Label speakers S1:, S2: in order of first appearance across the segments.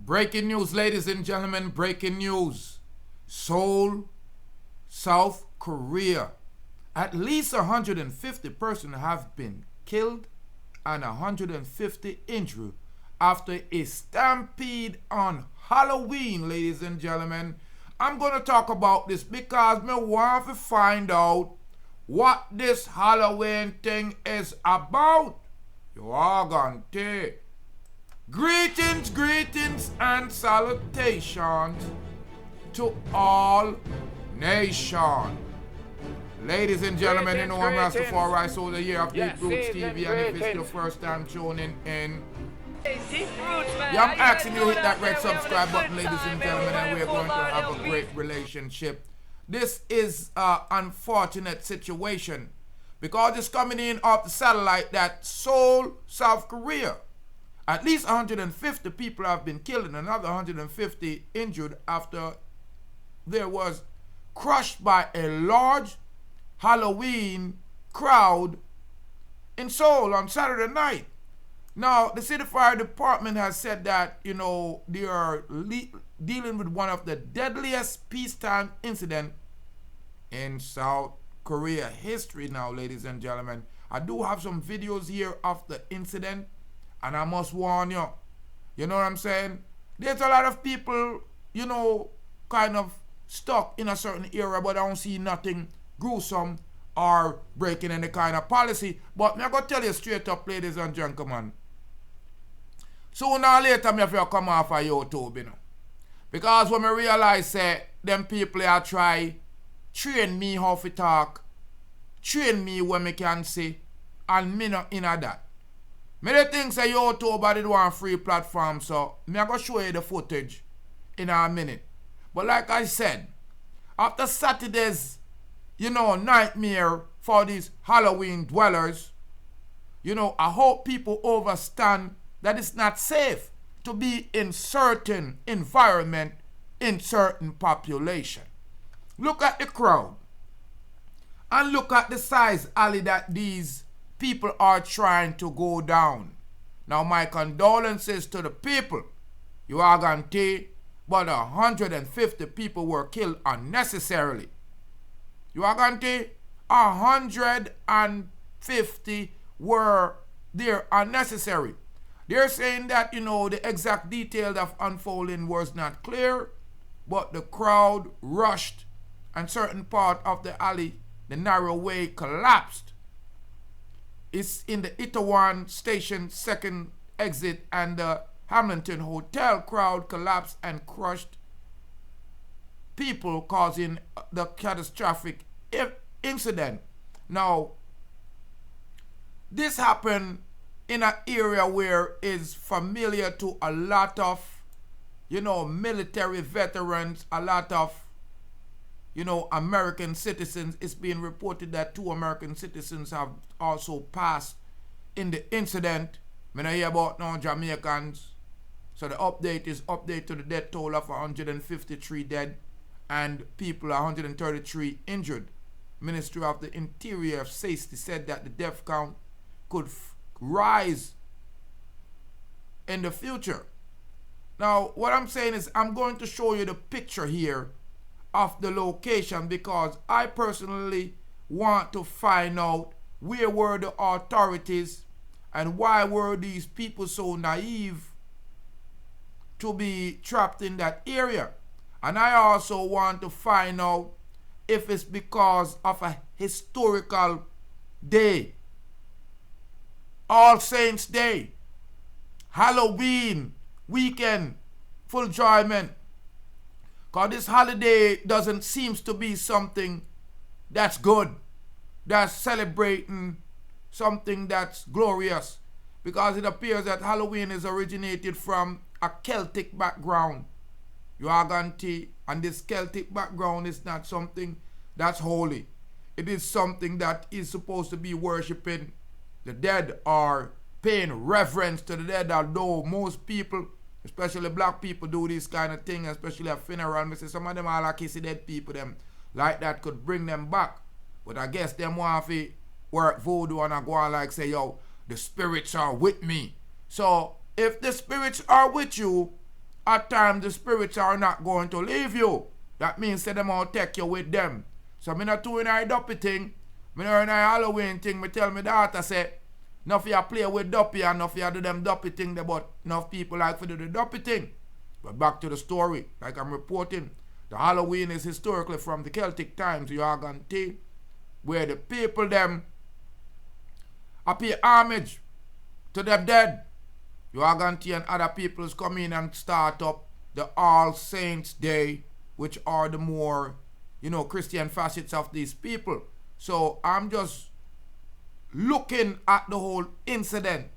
S1: Breaking news, ladies and gentlemen, breaking news. Seoul, South Korea. At least 150 persons have been killed and 150 injured after a stampede on Halloween, ladies and gentlemen. I'm going to talk about this because I want to find out what this Halloween thing is about. You are going to. Greetings, and salutations to all nations. Ladies and gentlemen, you know I'm Rastafari Soldier here of DeepRoots TV, and if it's your first time tuning in, I'm asking you to hit that red subscribe button, ladies and gentlemen, and we're going to have a great relationship. This is an unfortunate situation because it's coming in off the satellite that Seoul, South Korea. At least 150 people have been killed and another 150 injured after there was crushed by a large Halloween crowd in Seoul on Saturday night. Now, the city fire department has said that, they are dealing with one of the deadliest peacetime incidents in South Korea history now, ladies and gentlemen. I do have some videos here of the incident, and I must warn you, you know what I'm saying? There's a lot of people, kind of stuck in a certain area, but I don't see nothing gruesome or breaking any kind of policy. But I'm going to tell you straight up, ladies and gentlemen, sooner or later, I have to come off of YouTube, Because when I realize them people are try train me how to talk, train me when I can see, and me not in that. Me the thing say YouTube did one free platform, so me I go show you the footage in a minute. But like I said, after Saturday's, nightmare for these Halloween dwellers, I hope people understand that it's not safe to be in certain environment, in certain population. Look at the crowd. And look at the size alley that these people are trying to go down. Now, my condolences to the people. You are going to, but 150 people were killed unnecessarily. You are going to, 150 were there unnecessary. They're saying that, the exact detail of unfolding was not clear, but the crowd rushed and certain part of the alley, the narrow way, collapsed. It's in the Itaewon station second exit, and the Hamilton Hotel crowd collapsed and crushed people, causing the catastrophic incident. Now, this happened in an area where is familiar to a lot of, military veterans, a lot of, American citizens. It's being reported that 2 American citizens have also passed in the incident. I hear about no Jamaicans. So the update is update to the death toll of 153 dead and people 133 injured. Ministry of the Interior of Safety said that the death count could rise in the future. Now, what I'm saying is I'm going to show you the picture here of the location because I personally want to find out where were the authorities and why were these people so naive to be trapped in that area. And I also want to find out if it's because of a historical day, All Saints Day, Halloween weekend, full enjoyment. Because this holiday doesn't seem to be something that's good, that's celebrating something that's glorious. Because it appears that Halloween is originated from a Celtic background. You are going to, and this Celtic background is not something that's holy. It is something that is supposed to be worshipping the dead or paying reverence to the dead, although most people, especially black people, do this kind of thing, especially at funeral. I say some of them are like kissy dead people, them like that could bring them back. But I guess them want to work voodoo and I go on like say, yo, the spirits are with me. So if the spirits are with you, at times the spirits are not going to leave you. That means that them all take you with them. So me not doing a duppy thing. Me not in a Halloween thing. Me tell my daughter say, enough of you play with duppy and enough of you do them duppy thing there, but enough people like to do the duppy thing. But back to the story, like I'm reporting, the Halloween is historically from the Celtic times, you are going to see, where the people them pay homage to them dead. You are going to see and other peoples come in and start up the All Saints Day, which are the more, Christian facets of these people. So I'm just looking at the whole incident,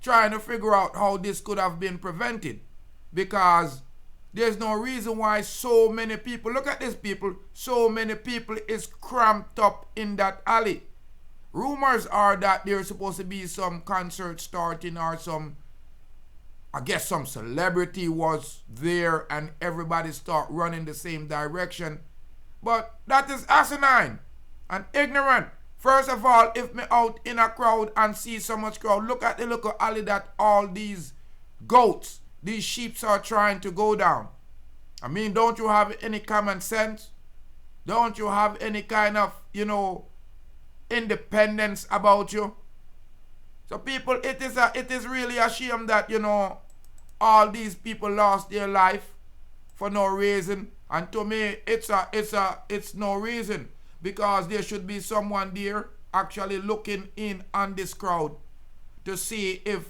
S1: trying to figure out how this could have been prevented, because there's no reason why so many people, look at this people, so many people is cramped up in that alley. Rumors are that there's supposed to be some concert starting or some celebrity was there and everybody start running the same direction. But that is asinine and ignorant. First of all, if me out in a crowd and see so much crowd, look at the little alley that all these goats, these sheep are trying to go down. I mean, don't you have any common sense? Don't you have any kind of, independence about you? So people, it is really a shame that, all these people lost their life for no reason. And to me, it's no reason, because there should be someone there actually looking in on this crowd to see if,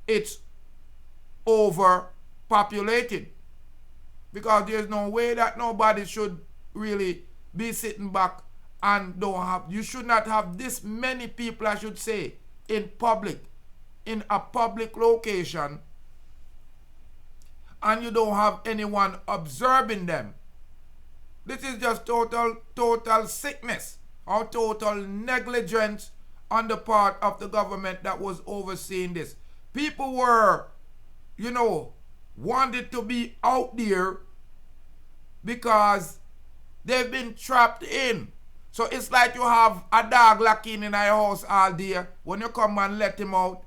S1: it's overpopulated. Because there's no way that nobody should really be sitting back and you should not have this many people, I should say, in a public location, and you don't have anyone observing them. This is just total sickness or total negligence on the part of the government that was overseeing this. People were, wanted to be out there because they've been trapped in. So it's like you have a dog locked in your house all day. When you come and let him out,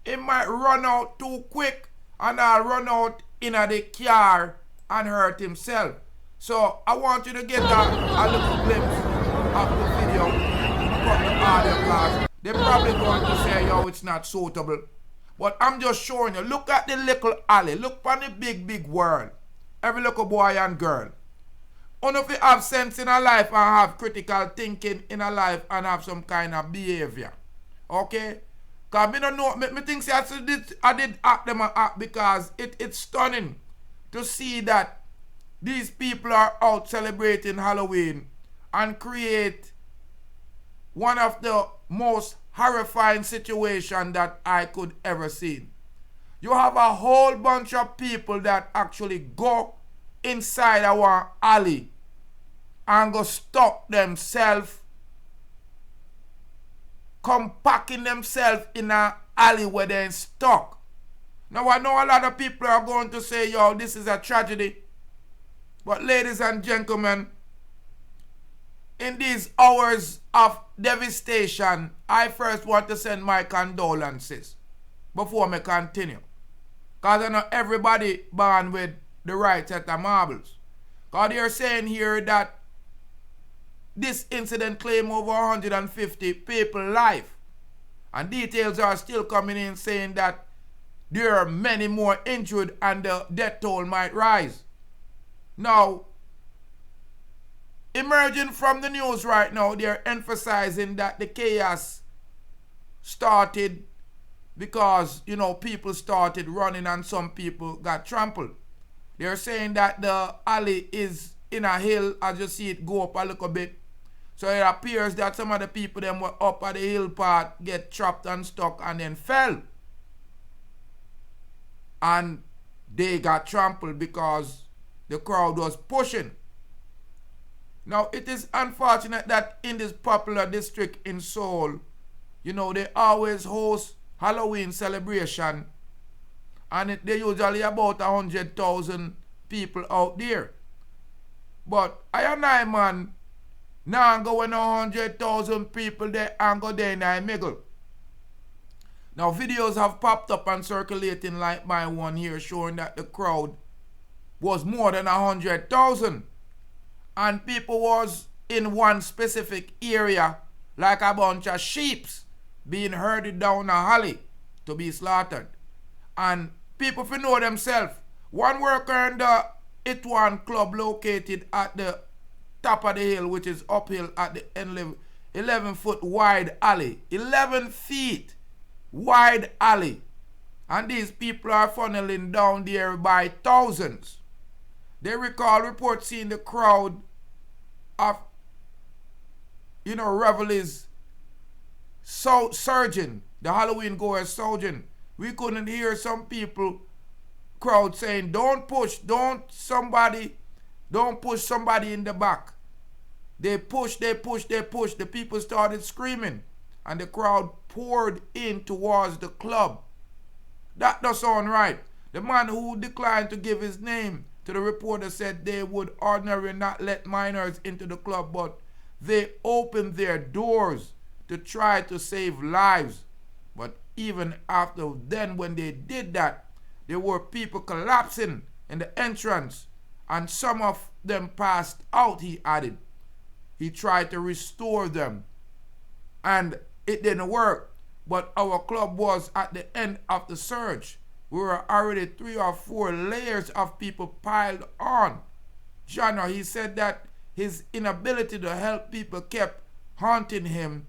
S1: he might run out too quick and I'll run out in the car and hurt himself. So I want you to get a little glimpse of the video from the audio class. They're probably going to say, yo, it's not suitable. But I'm just showing you. Look at the little alley. Look for the big world. Every little boy and girl. Only if you have sense in a life and have critical thinking in a life and have some kind of behavior. Okay? Because I don't know, me think I did act them act because it's stunning to see that these people are out celebrating Halloween and create one of the most horrifying situations that I could ever see. You have a whole bunch of people that actually go inside our alley and go stuck themselves, compacting themselves in an alley where they're stuck. Now I know a lot of people are going to say, yo, this is a tragedy. But ladies and gentlemen, in these hours of devastation, I first want to send my condolences before I continue. Because I know everybody born with the right set of marbles. Because they're saying here that this incident claimed over 150 people's life. And details are still coming in saying that there are many more injured and the death toll might rise. Now, emerging from the news right now, they're emphasizing that the chaos started because, people started running and some people got trampled. They're saying that the alley is in a hill, as you see it go up a little bit. So it appears that some of the people them were up at the hill part, get trapped and stuck and then fell. And they got trampled because the crowd was pushing. Now, it is unfortunate that in this popular district in Seoul, they always host Halloween celebration. And they usually about 100,000 people out there. But I and I, man, now go when 100,000 people there and go there in the middle. Now videos have popped up and circulating like my one here showing that the crowd was more than 100,000 and people was in one specific area like a bunch of sheeps being herded down a alley to be slaughtered. And people for know themselves. One worker in the Itaewon club located at the top of the hill, which is uphill at the end 11-foot wide alley. 11 feet wide alley. And these people are funneling down there by thousands. They recall reports seeing the crowd of, revelries surging, the Halloween goers surging. We couldn't hear some people, crowd saying, don't push somebody in the back. They push. The people started screaming and the crowd poured in towards the club. That does sound right. The man who declined to give his name to the reporter said they would ordinarily not let minors into the club, but they opened their doors to try to save lives. But even after then, when they did that, there were people collapsing in the entrance and some of them passed out, he added. He tried to restore them and it didn't work. But our club was at the end of the surge. We were already 3 or 4 layers of people piled on. Jana, he said that his inability to help people kept haunting him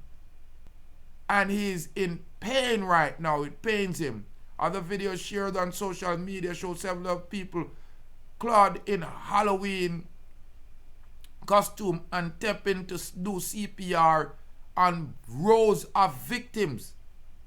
S1: and he's in pain right now. It pains him. Other videos shared on social media show several people clad in Halloween costume and attempting to do CPR on rows of victims.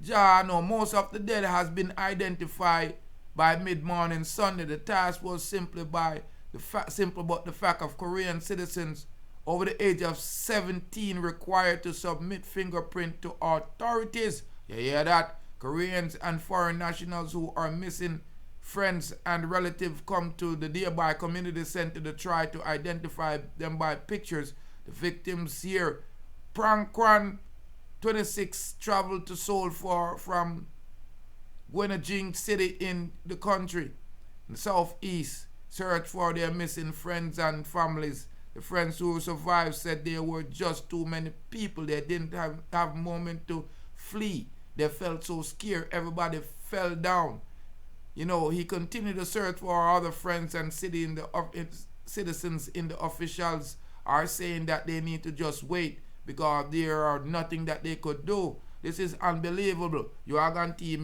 S1: Most of the dead has been identified by mid-morning Sunday. The task was simple but the fact of Korean citizens over the age of 17 required to submit fingerprint to authorities. You hear that? Koreans and foreign nationals who are missing friends and relatives come to the nearby community center to try to identify them by pictures. The victims here, Prankwan 26 traveled to Seoul from Gyeonggi City in the country, in the southeast, search for their missing friends and families. The friends who survived said there were just too many people. They didn't have a moment to flee. They felt so scared. Everybody fell down. He continued to search for our other friends and citizens in the officials are saying that they need to just wait because there are nothing that they could do. This is unbelievable. You are going to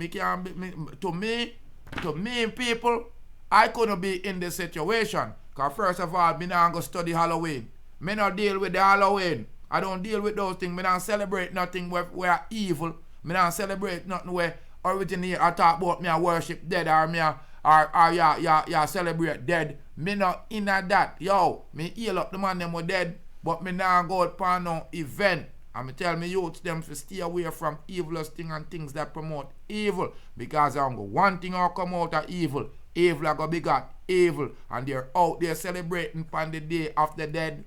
S1: me, people, I couldn't be in this situation. Because first of all, me not go study Halloween. Me not deal with the Halloween. I don't deal with those things. Me not celebrate nothing where evil. Me not celebrate nothing where originally I talk about me I worship dead or me ya celebrate dead. Me not in that. Yo, me heal up the man them were dead. But me now go upon no event. And me tell me youths them to stay away from evilous things and things that promote evil. Because I'm go one thing will come out of evil. Evil are gonna be got evil. And they're out there celebrating on the day of the dead.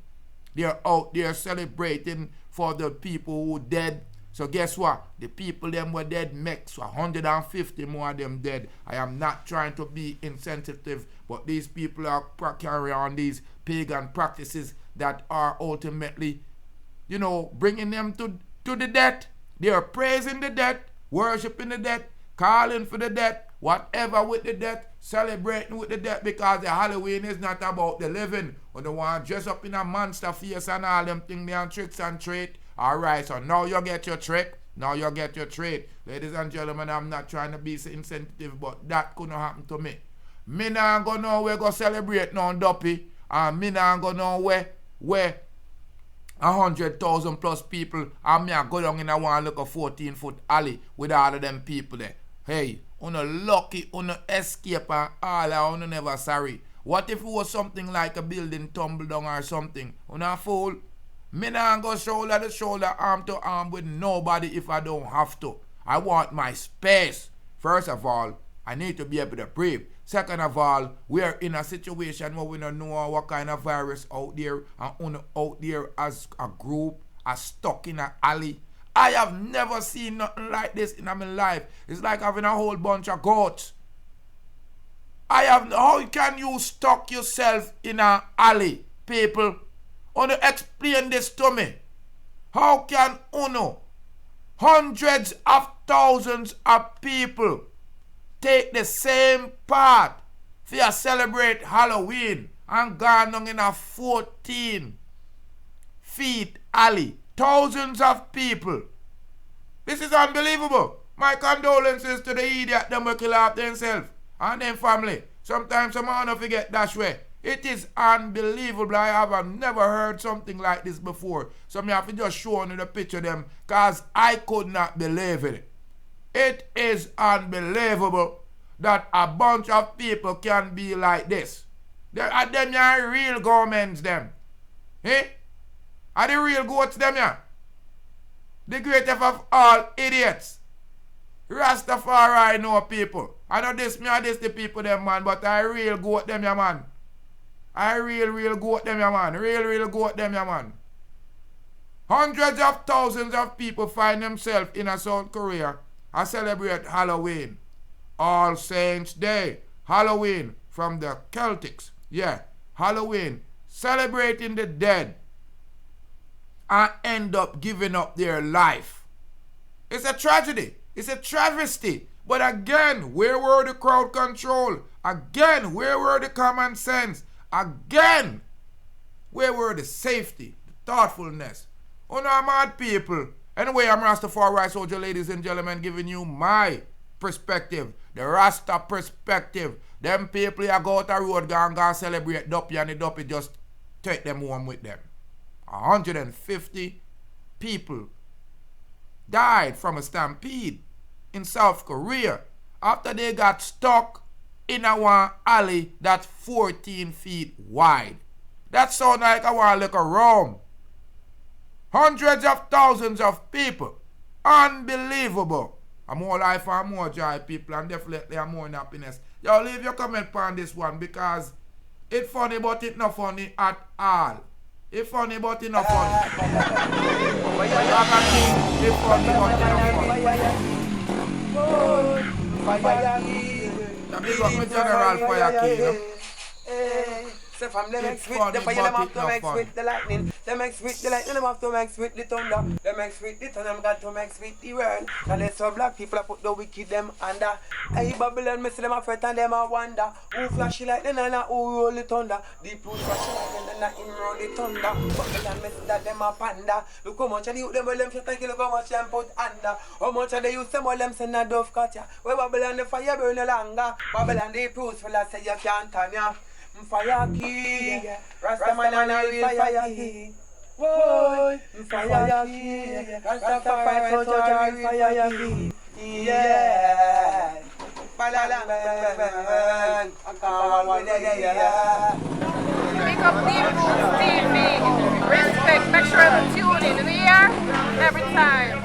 S1: They're out there celebrating for the people who dead. So guess what? The people them were dead makes 150 more of them dead. I am not trying to be insensitive, but these people are carrying on these pagan practices that are ultimately, bringing them to the death. They are praising the death, worshiping the death, calling for the death, whatever with the death, celebrating with the death, because the Halloween is not about the living. When they want to dress up in a monster face and all them things, they are tricks and treat. Alright, so now you get your trick. Now you get your treat. Ladies and gentlemen, I'm not trying to be insensitive, but that couldn't happen to me. Me not go nowhere go celebrate no duppy. And me not go nowhere where 100,000 plus people and me go down in a one look a 14-foot alley with all of them people there. Hey, una lucky, una escape and all of una never sorry. What if it was something like a building tumble down or something? Una fool? Me not go shoulder to shoulder, arm to arm with nobody if I don't have to. I want my space. First of all, I need to be able to breathe. Second of all, we are in a situation where we don't know what kind of virus out there, and out there as a group are stuck in an alley. I have never seen nothing like this in my life. It's like having a whole bunch of goats. How can you stuck yourself in an alley, people? Wanna explain this to me? How can hundreds of thousands of people take the same path for celebrate Halloween and gone down in a 14 feet alley? Thousands of people. This is unbelievable. My condolences to the idiot them who kill off themselves and them family. Sometimes some man don't forget that way. It is unbelievable. I have never heard something like this before. So me have to just show you the picture them because I could not believe it. It is unbelievable that a bunch of people can be like this. Them are real governments them. Eh? Are the real goats them yeah? The greatest of all idiots. Rastafari know people. I know this the people them man, but I real goat them yeah man. I real goat them yeah man. Real goat them yeah man. Hundreds of thousands of people find themselves in a South Korea and celebrate Halloween. All Saints Day. Halloween from the Celtics. Yeah. Halloween. Celebrating the dead. And end up giving up their life. It's a tragedy. It's a travesty. But again, where were the crowd control? Again, where were the common sense? Again, where were the safety, the thoughtfulness? Oh no, mad people. Anyway, I'm Rastafari Soldier, ladies and gentlemen, giving you my perspective, the Rasta perspective. Them people are go out the road, go celebrate Duppy, and the Duppy just take them home with them. 150 people died from a stampede in South Korea after they got stuck in a one alley that's 14 feet wide. That sounds like a one like a Rome. Hundreds of thousands of people. Unbelievable. A more life and more joy, people, and definitely a more happiness. Y'all leave your comment on this one because it's funny, but it's not funny at all. It's funny, but it's not funny. It's funny, but it's not funny. The big up my General Fire King.
S2: So from them mix with the fire, them have to mix with the lightning. Them mix with the lightning, them have to mix with the thunder. Them mix with the thunder, them got to mix with the world. And there's some black people that put the wicked them under. Hey Babylon, me see them a fret and them a wonder. Who flashy like them and who roll the thunder. DeepRoots flashy like them and him roll the thunder. Babylon, me see that them a panda. Look how much of the youth them, well them shit like look how much them put under. How much of the youth them, well them send a dove cut ya. Where Babylon the fire burn no longer. Babylon DeepRoots, well I say you can't turn ya. Fire king, Rasta man and a real fire king. Whoa, fire king, Rastafari Soldier, fire king. Yeah,
S3: Pick up DeepRoots TV. Respect. Make sure to tune in. You hear? Every time.